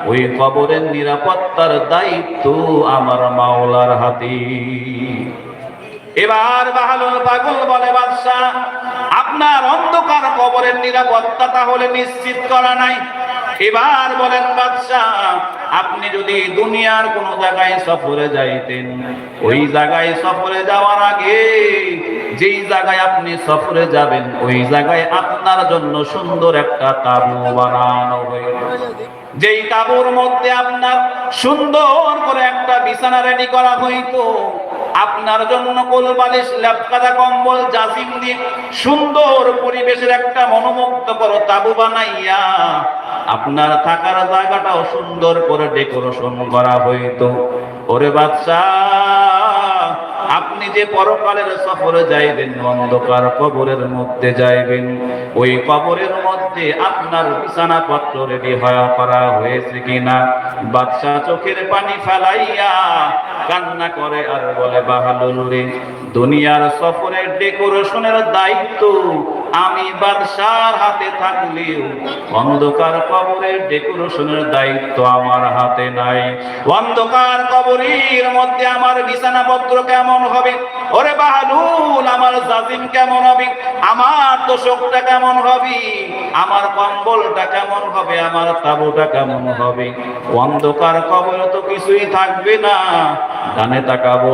ওই কবরের নিরাপত্তার দায়িত্ব আমার মাওলার হাতে। এবার বাহালুল পাগল বলে, বাদশাহ আপনার অন্ধকার কবরের নিরাপত্তা তাহলে নিশ্চিত করা নাই। এবার বলেন বাদশাহ, আপনি যদি দুনিয়ার কোন জায়গায় সফরে যাইতেন, ওই জায়গায় সফরে যাওয়ার আগে যেই জায়গায় আপনি সফরে যাবেন ওই জায়গায় আপনার জন্য সুন্দর একটা তাবু বানানো হইল। যেই তাবুর মধ্যে আপনার সুন্দর করে একটা বিছানা রেডি করা হইতো, আপনার জন্য কোলবালিশ লেপকাদা কম্বল জাজিম দিয়ে সুন্দর পরিবেশের একটা মনোমুগ্ধকর তাবু বানাইয়া আপনার থাকার জায়গাটাও সুন্দর করে ডেকোরেশন করা হইতো। ওরে বাদশাহ, আপনি যে পরকালের সফরে যাইবেন, অন্ধকার কবরের মধ্যে যাইবেন, ওই কবরের মধ্যে আপনার বিছানা পত্র রেডি করা হয়েছে কিনা? বাদশাহ চোখের পানি ফেলাইয়া কান্না করে আর বলে, বাহালুল রে, দুনিয়ার সফরের ডেকোরেশনের দায়িত্ব আমি বাদশার হাতে থাকলেও অন্ধকার কবরের ডেকোরেশনের দায়িত্ব আমার হাতে নাই। অন্ধকার কবরের মধ্যে আমার বিছানাপত্র কেমন হবে, ওরে বাহালুল আমার জাজিম কেমন হবে, আমার তোশকটা কেমন হবে, আমার কম্বলটা কেমন হবে, আমার তাবুটা কেমন হবে? অন্ধকার কবরে তো কিছুই থাকবে না। ডানে তাকাবো